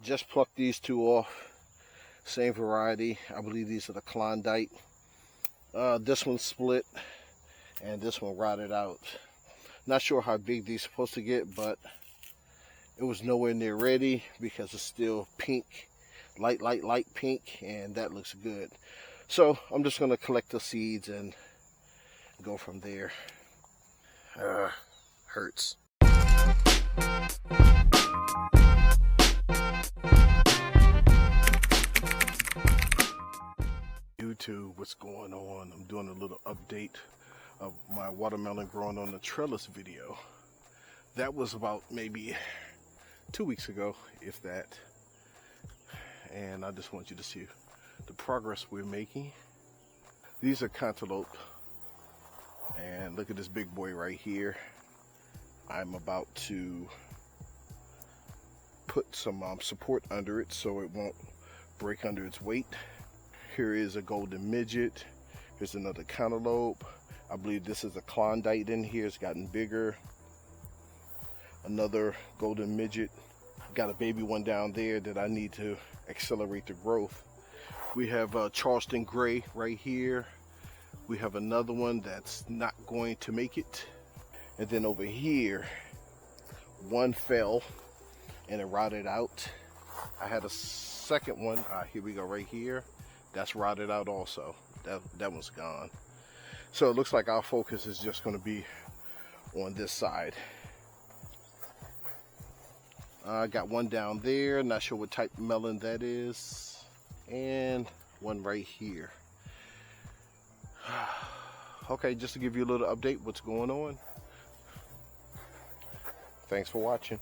Just plucked these two off. Same variety. I believe these are the Klondike. This one split and this one rotted out. Not sure how big these are supposed to get, but it was nowhere near ready because it's still pink, light pink, and that looks good. So I'm just going to collect the seeds and go from there. Hurts. YouTube, what's going on? I'm doing a little update of my watermelon growing on the trellis video. That was about maybe 2 weeks ago, if that. And I just want you to see the progress we're making. These are cantaloupe. And look at this big boy right here. I'm about to put some support under it so it won't break under its weight. Here is a golden midget. Here's another cantaloupe. I believe this is a Klondike in here. It's gotten bigger. Another golden midget. Got a baby one down there that I need to accelerate the growth. We have Charleston Gray right here. We have another one that's not going to make it. And then over here, one fell and it rotted out. I had a second one. Here we go right here. That's rotted out also. That one's gone. So it looks like our focus is just going to be on this side. I got one down there. Not sure what type of melon that is. And one right here. Okay, just to give you a little update what's going on. Thanks for watching.